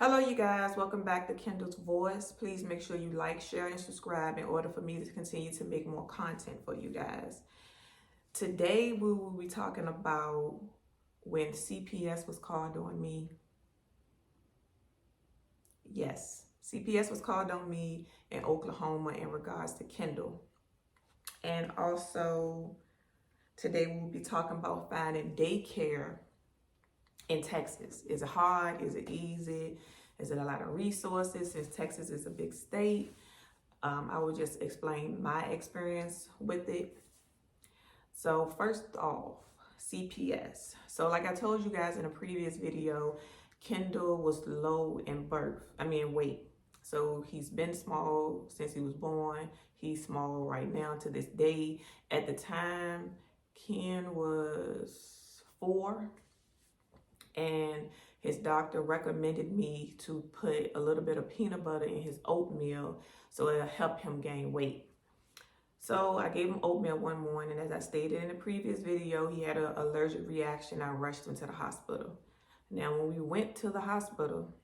Hello, you guys. Welcome back to Kendall's Voice. Please make sure you like, share, and subscribe in order for me to continue to make more content for you guys. Today, we will be talking about when CPS was called on me. Yes, CPS was called on me in Oklahoma in regards to Kendall. And also, today we will be talking about finding daycare in Texas. Is it hard? Is it easy? Is it a lot of resources? Since Texas is a big state, I will just explain my experience with it. So first off, CPS. So like I told you guys in a previous video, Kendall was low in weight. So he's been small since he was born. He's small right now to this day. At the time, Ken was 4. And his doctor recommended me to put a little bit of peanut butter in his oatmeal so it'll help him gain weight. So I gave him oatmeal one morning. As I stated in the previous video, he had an allergic reaction. I rushed him to the hospital. Now, when we went to the hospital,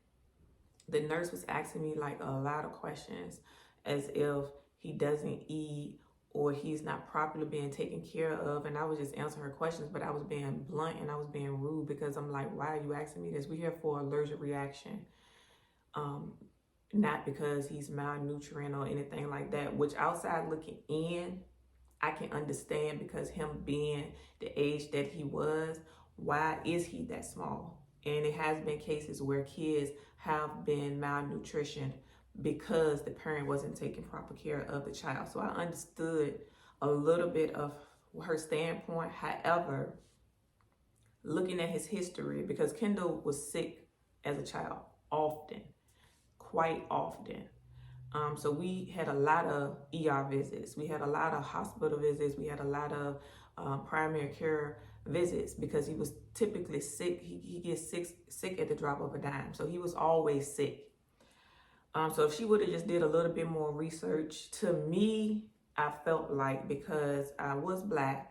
the nurse was asking me like a lot of questions as if he doesn't eat or he's not properly being taken care of. And I was just answering her questions, but I was being blunt and I was being rude because I'm like, why are you asking me this? We're here for allergic reaction. Not because he's malnutrient or anything like that, which outside looking in, I can understand because him being the age that he was, why is he that small? And it has been cases where kids have been malnutrition because the parent wasn't taking proper care of the child. So I understood a little bit of her standpoint. However, looking at his history, because Kendall was sick as a child often, quite often. So we had a lot of ER visits. We had a lot of hospital visits. We had a lot of primary care visits because he was typically sick. He gets sick at the drop of a dime. So he was always sick. So if she would have just did a little bit more research, to me, I felt like because I was Black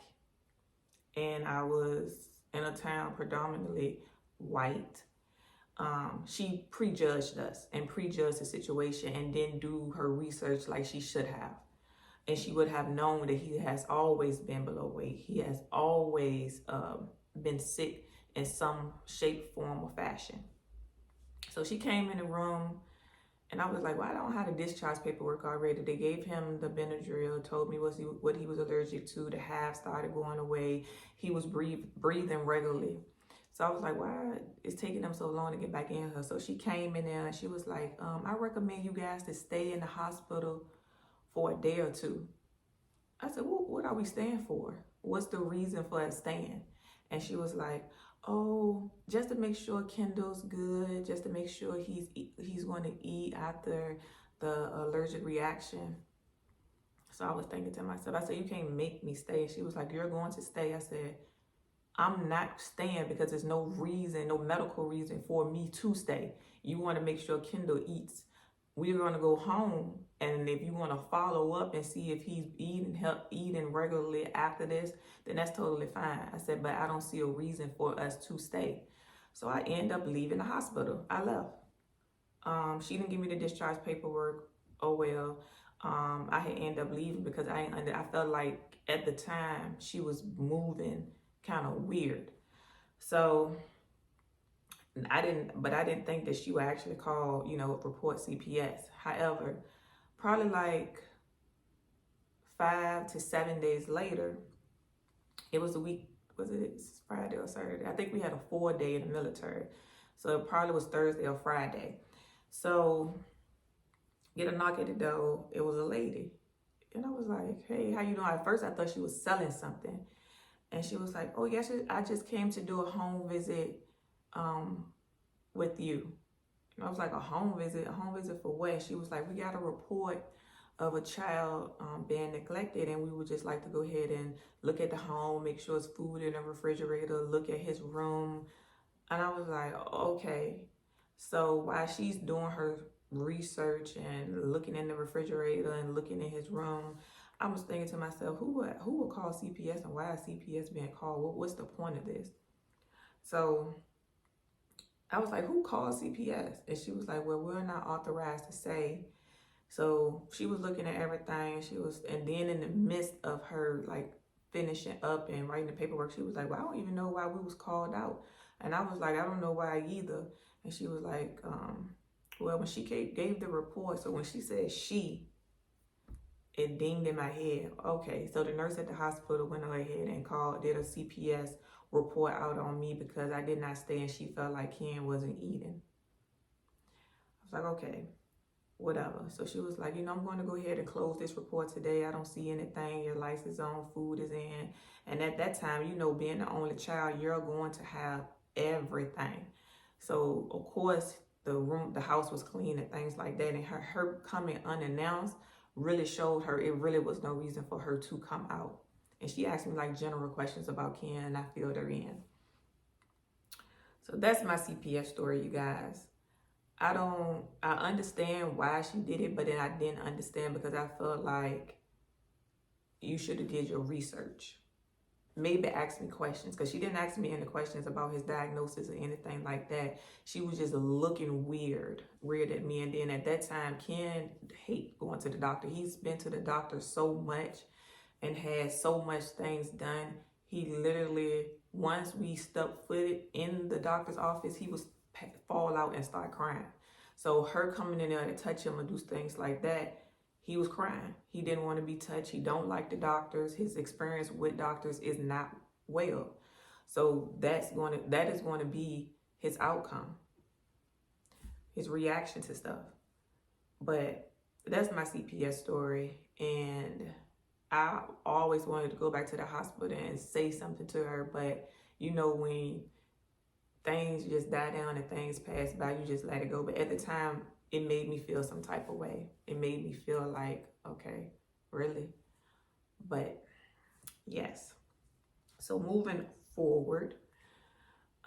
and I was in a town predominantly white, she prejudged us and prejudged the situation and didn't do her research like she should have. And she would have known that he has always been below weight. He has always been sick in some shape, form, or fashion. So she came in the room and I was like, well, I don't have the discharge paperwork already. They gave him the Benadryl, told me what he was allergic to. The hive started going away. He was breathing regularly. So I was like, why is taking them so long to get back in her? So she came in there and she was like, I recommend you guys to stay in the hospital for a day or two. I said, well, what are we staying for? What's the reason for us staying? And she was like, oh, just to make sure Kendall's good, just to make sure he's going to eat after the allergic reaction. So I was thinking to myself, I said, you can't make me stay. She was like, you're going to stay. I said, I'm not staying because there's no reason, no medical reason for me to stay. You want to make sure Kendall eats. We're going to go home, and if you want to follow up and see if he's eating regularly after this, then that's totally fine. I said, but I don't see a reason for us to stay. So I end up leaving the hospital. I left. She didn't give me the discharge paperwork. Oh well. I had ended up leaving because I felt like at the time she was moving kind of weird. So I didn't think that she would actually call, report CPS. However, probably like 5 to 7 days later, it was a week, was it Friday or Saturday? I think we had a 4-day in the military. So it probably was Thursday or Friday. So get a knock at the door. It was a lady. And I was like, hey, how you doing? At first I thought she was selling something. And she was like, oh, yes, I just came to do a home visit with you. And I was like, a home visit? A home visit for what? She was like, we got a report of a child being neglected, and we would just like to go ahead and look at the home, make sure it's food in the refrigerator, look at his room. And I was like, okay. So while she's doing her research and looking in the refrigerator and looking in his room, I was thinking to myself, who would call CPS and why is CPS being called? What's the point of this? So I was like, who calls CPS? And she was like, well, we're not authorized to say. So she was looking at everything. And then in the midst of her like finishing up and writing the paperwork, she was like, well, I don't even know why we was called out. And I was like, I don't know why either. And she was like, well, when she gave the report, so when she said she, it dinged in my head. Okay, so the nurse at the hospital went ahead and did a CPS report out on me because I did not stay and she felt like Ken wasn't eating. I was like, okay, whatever. So she was like, I'm going to go ahead and close this report today. I don't see anything. Your lights is on, food is in. And at that time, being the only child, you're going to have everything. So of course, the house was clean and things like that. And her coming unannounced really showed her it really was no reason for her to come out. And she asked me like general questions about Ken, and I filled her in. So that's my CPS story, you guys. I understand why she did it, but then I didn't understand because I felt like you should have did your research. Maybe ask me questions, because she didn't ask me any questions about his diagnosis or anything like that. She was just looking weird at me. And then at that time, Ken hate going to the doctor. He's been to the doctor so much and had so much things done. He literally, once we stepped footed in the doctor's office, he was fall out and start crying. So her coming in there to touch him and do things like that, he was crying. He didn't want to be touched. He don't like the doctors. His experience with doctors is not well. So that is going to be his outcome, his reaction to stuff. But that's my CPS story, and I always wanted to go back to the hospital and say something to her, but when things just die down and things pass by, you just let it go. But at the time, it made me feel some type of way. It made me feel like, okay, really? But yes. So moving forward,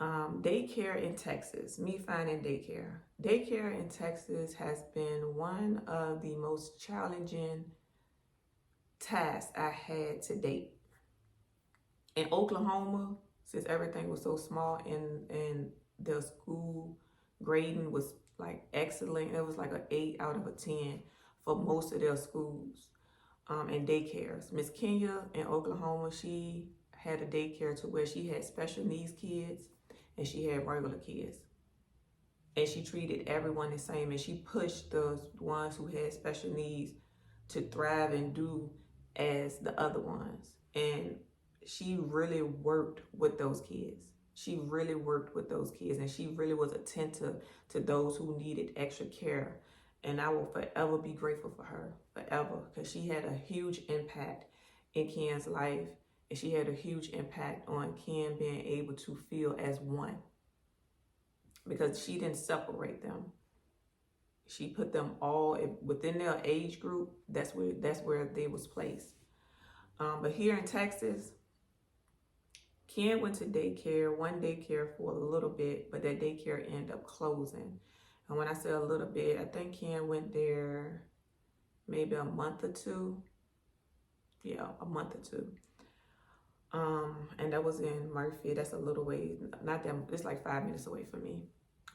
daycare in Texas, me finding daycare. Daycare in Texas has been one of the most challenging tasks I had to date. In Oklahoma, since everything was so small and the school grading was like excellent, it was like an 8 out of a 10 for most of their schools and daycares. Miss Kenya in Oklahoma, she had a daycare to where she had special needs kids and she had regular kids. And she treated everyone the same, and she pushed the ones who had special needs to thrive and do as the other ones. And she really worked with those kids. She really worked with those kids, and she really was attentive to those who needed extra care. And I will forever be grateful for her, forever, because she had a huge impact in Ken's life, and she had a huge impact on Ken being able to feel as one, because she didn't separate them. She put them all within their age group. That's where they was placed. But here in Texas, Ken went to one daycare for a little bit, but that daycare ended up closing. And when I say a little bit, I think Ken went there maybe a month or two. Yeah, a month or two. And that was in Murphy. That's a little way, not that, it's like 5 minutes away from me.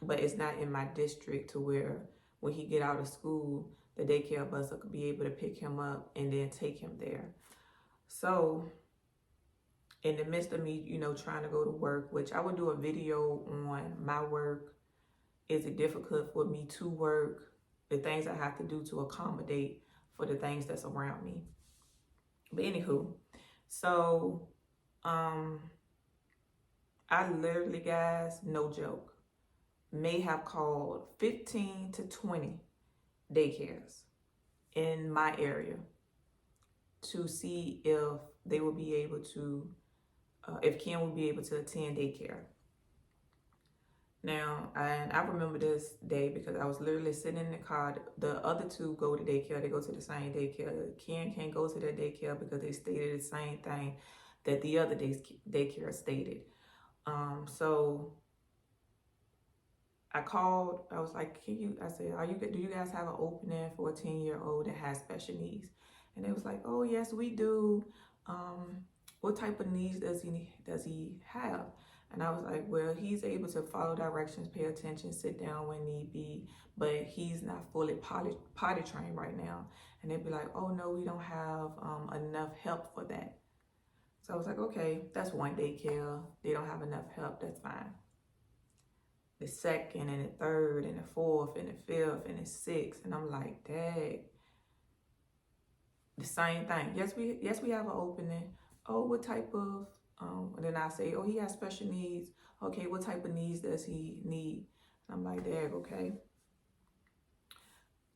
But it's not in my district to where when he get out of school, the daycare bus could be able to pick him up and then take him there. So in the midst of me, trying to go to work, which I would do a video on my work. Is it difficult for me to work? The things I have to do to accommodate for the things that's around me. But anywho, so I literally, guys, no joke, may have called 15 to 20 daycares in my area to see if they would be able to, if Ken would be able to attend daycare. Now, I remember this day because I was literally sitting in the car. The other two go to daycare. They go to the same daycare. Ken can't go to their daycare because they stated the same thing that the other daycare stated. So I called. I was like, do you guys have an opening for a 10-year-old that has special needs? And they was like, oh, yes, we do. What type of needs does he have? And I was like, well, he's able to follow directions, pay attention, sit down when need be, but he's not fully potty trained right now. And they'd be like, oh no, we don't have enough help for that. So I was like, okay, that's one daycare. They don't have enough help, that's fine. The second and the third and the fourth and the fifth and the sixth. And I'm like, dang. The same thing. Yes, we have an opening. Oh, what type of and then I say, oh, he has special needs. Okay, what type of needs does he need? And I'm like, dang, okay.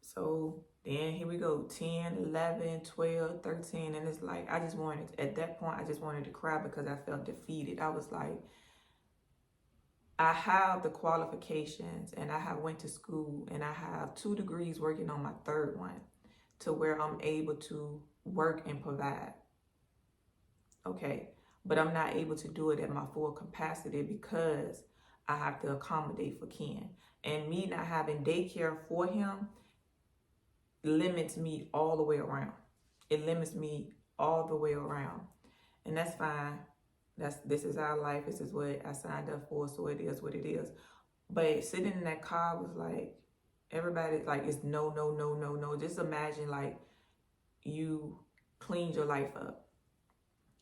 So then here we go, 10, 11, 12, 13. And it's like, at that point, I just wanted to cry because I felt defeated. I was like, I have the qualifications and I have went to school and I have 2 degrees working on my third one to where I'm able to work and provide. Okay, but I'm not able to do it at my full capacity because I have to accommodate for Ken. And me not having daycare for him limits me all the way around. It limits me all the way around. And that's fine. This is our life. This is what I signed up for, so it is what it is. But sitting in that car was like, everybody, like, it's no, no, no, no, no. Just imagine, like, you cleaned your life up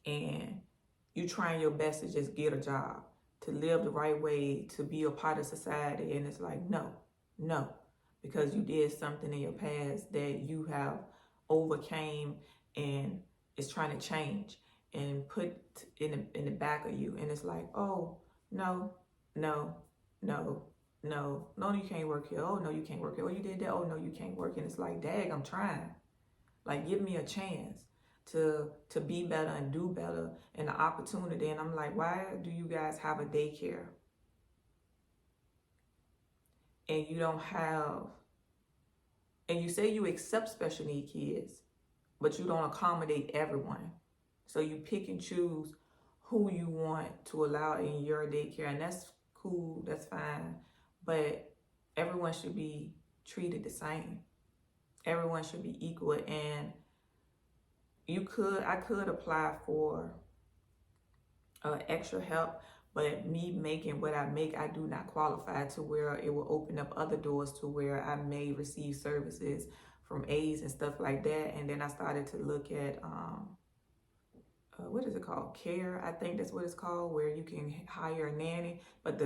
and you trying your best to just get a job, to live the right way, to be a part of society. And it's like, no, because you did something in your past that you have overcame and is trying to change and put in the back of you. And it's like, oh, no, you can't work here. Oh, no, you can't work here. Oh, you did that. Oh, no, you can't work. And it's like, dang, I'm trying. Like, give me a chance to be better and do better and the opportunity. And I'm like, why do you guys have a daycare? And you don't have, and you say you accept special need kids, but you don't accommodate everyone. So you pick and choose who you want to allow in your daycare, and that's cool, that's fine. But everyone should be treated the same. Everyone should be equal. And I could apply for extra help, but me making what I make, I do not qualify to where it will open up other doors to where I may receive services from aides and stuff like that. And then I started to look at what is it called? Care, I think that's what it's called, where you can hire a nanny. But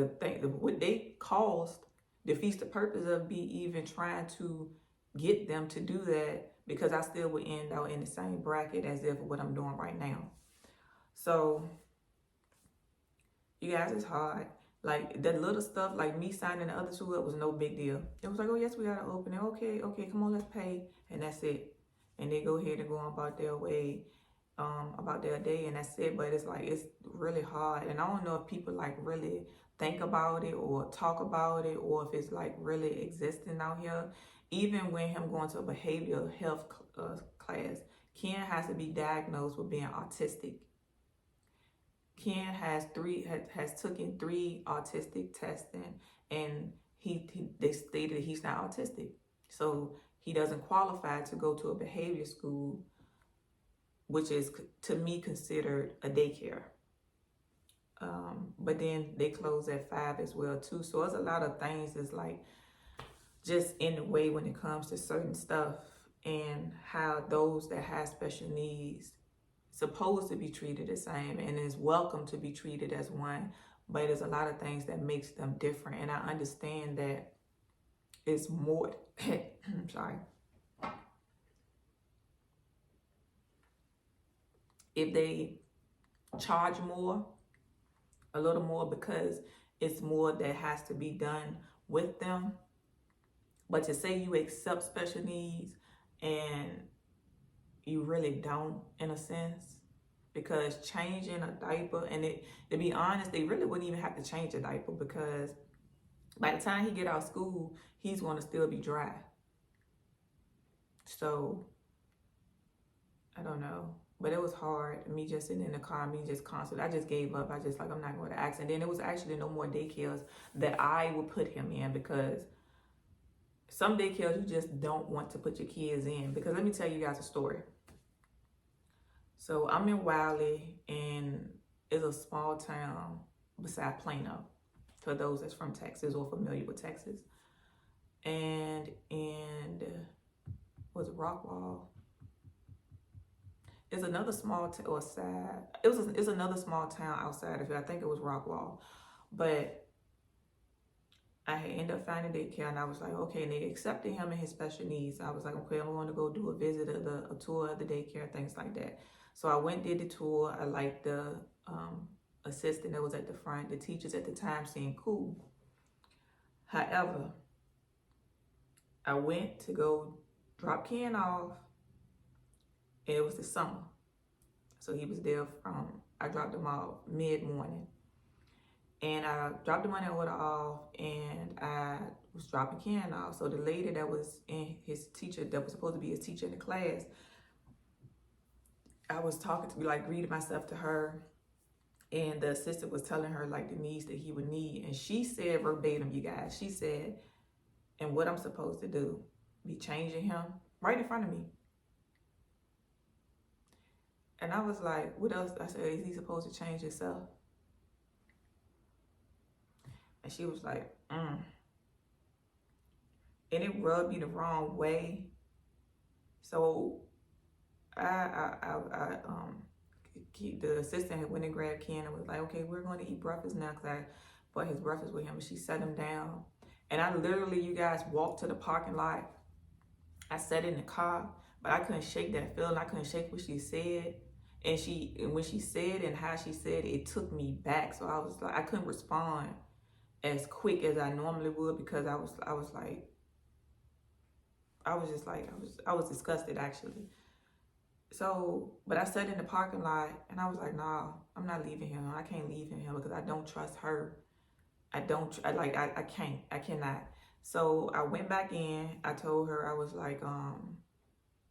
what they cost defeats the purpose of me even trying to get them to do that, because I still would end out in the same bracket as if what I'm doing right now. So you guys, it's hard. Like, that little stuff, like me signing the other 2 up was no big deal. It was like, oh yes, we got to open it. Okay, come on, let's pay. And that's it. And they go ahead and go on about their way, about their day, and that's it. But it's like, it's really hard. And I don't know if people like really think about it or talk about it, or if it's like really existing out here. Even when him going to a behavioral health class, Ken has to be diagnosed with being autistic. Ken has taken 3 autistic testing, and they stated he's not autistic. So he doesn't qualify to go to a behavior school, which is to me considered a daycare. But then they close at 5 as well too. So there's a lot of things that's like just in the way when it comes to certain stuff, and how those that have special needs supposed to be treated the same and is welcome to be treated as one. But there's a lot of things that makes them different. And I understand that it's more, I'm sorry. If they charge more, a little more, because it's more that has to be done with them. But to say you accept special needs and you really don't, in a sense, because changing a diaper, and to be honest, they really wouldn't even have to change a diaper, because by the time he get out of school, he's going to still be dry. So I don't know, but it was hard. Me just sitting in the car, me just constantly, I just gave up. I just like, I'm not going to ask. And then there was actually no more daycares that I would put him in, because some daycares you just don't want to put your kids in. Because let me tell you guys a story. So I'm in Wiley, and it's a small town, beside Plano, for those that's from Texas or familiar with Texas. And was it Rockwall? It's another small or side. It's another small town outside of it. I think it was Rockwall, but I had ended up finding daycare, and I was like, okay. And they accepted him and his special needs. I was like, okay, I'm going to go do a visit of a tour of the daycare, things like that. So I went, did the tour. I liked the assistant that was at the front. The teachers at the time seemed cool. However, I went to go drop Ken off, and it was the summer. So he was there I dropped him off mid-morning. And I dropped the money order off, and I was dropping Ken off. So the lady that was in his teacher, that was supposed to be his teacher in the class, I was talking to me, like greeting myself to her. And the assistant was telling her like the needs that he would need. And she said verbatim, you guys, she said, and what I'm supposed to do, be changing him right in front of me. And I was like, what else? I said, is he supposed to change himself? And she was like, And it rubbed me the wrong way. So the assistant had went and grabbed Ken and was like, okay, we're going to eat breakfast now, because I bought his breakfast with him. And she sat him down. And I literally, you guys, walked to the parking lot. I sat in the car, but I couldn't shake that feeling. I couldn't shake what she said. And when she said and how she said it, it took me back. So I was like, I couldn't respond as quick as I normally would, because I was disgusted, actually. So, but I sat in the parking lot, and I was like, nah, I'm not leaving him. I can't leave him because I don't trust her. I cannot. So I went back in. I told her, I was like,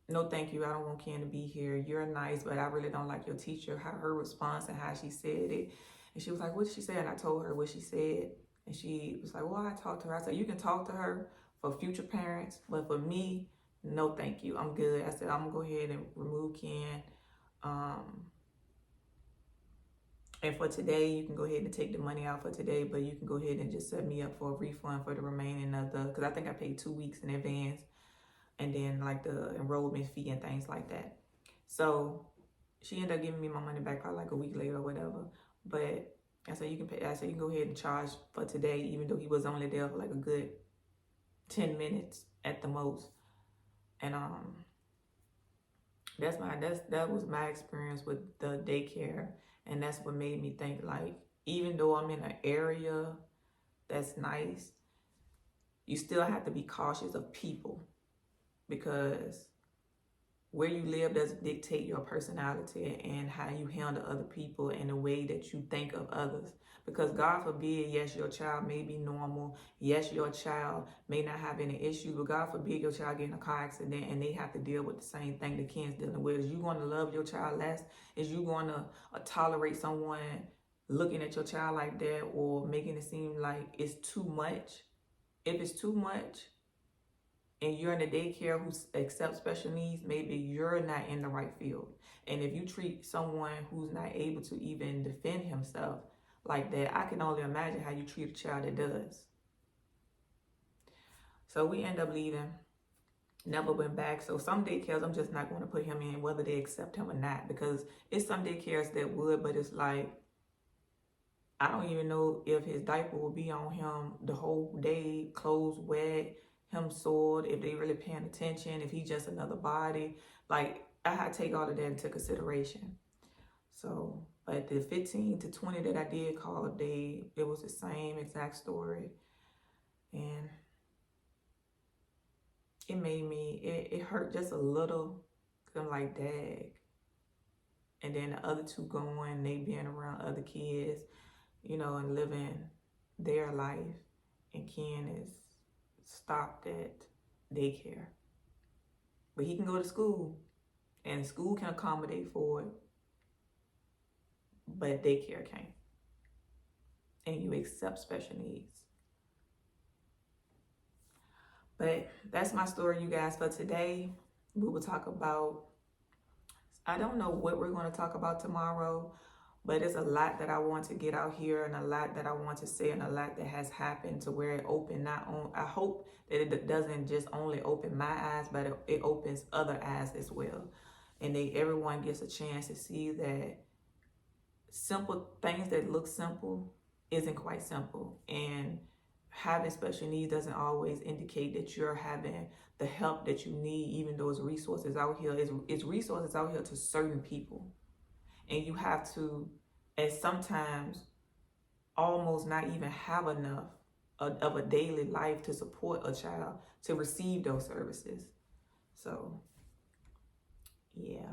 no, thank you. I don't want Ken to be here. You're nice, but I really don't like your teacher. Her response and how she said it. And she was like, what did she say? And I told her what she said. And she was like, well, I talked to her. I said, you can talk to her for future parents, but for me, no, thank you. I'm good. I said, I'm going to go ahead and remove Ken. And for today, you can go ahead and take the money out for today, but you can go ahead and just set me up for a refund for the remaining of because I think I paid 2 weeks in advance, and then like the enrollment fee and things like that. So she ended up giving me my money back probably like a week later or whatever. But I said, you can pay. I said, you can go ahead and charge for today, even though he was only there for like a good 10 minutes at the most. And that was my experience with the daycare. And that's what made me think, like, even though I'm in an area that's nice, you still have to be cautious of people, because where you live doesn't dictate your personality and how you handle other people and the way that you think of others. Because God forbid, yes, your child may be normal. Yes, your child may not have any issues, but God forbid your child get in a car accident and they have to deal with the same thing the Ken's dealing with. Is you going to love your child less? Is you going to tolerate someone looking at your child like that, or making it seem like it's too much? If it's too much, and you're in a daycare who accepts special needs, maybe you're not in the right field. And if you treat someone who's not able to even defend himself like that, I can only imagine how you treat a child that does. So we end up leaving, never went back. So some daycares, I'm just not going to put him in, whether they accept him or not, because it's some daycares that would, but it's like, I don't even know if his diaper will be on him the whole day, clothes wet, him soiled, if they really paying attention, if he's just another body. Like, I had to take all of that into consideration. So, but the 15 to 20 that I did call a day, it was the same exact story. And it made me, it hurt just a little, because I'm like, dag. And then the other two going, they being around other kids, you know, and living their life. And Ken is stopped at daycare. But he can go to school, and school can accommodate for it, but daycare can't. And you accept special needs. But that's my story, you guys, for today. We will talk about, I don't know what we're going to talk about tomorrow, But it's a lot that I want to get out here, and a lot that I want to say, and a lot that has happened to where it opened not on. I hope that it doesn't just only open my eyes, but it opens other eyes as well. And everyone gets a chance to see that simple things that look simple isn't quite simple. And having special needs doesn't always indicate that you're having the help that you need, even though it's resources out here. It's resources out here to certain people. And you have to, at sometimes, almost not even have enough of a daily life to support a child to receive those services. So, yeah.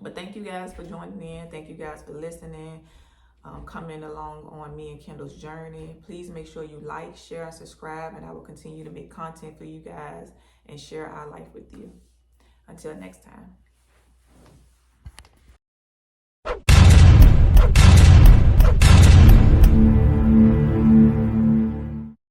But thank you guys for joining in. Thank you guys for listening, coming along on me and Kendall's journey. Please make sure you like, share, and subscribe, and I will continue to make content for you guys and share our life with you. Until next time.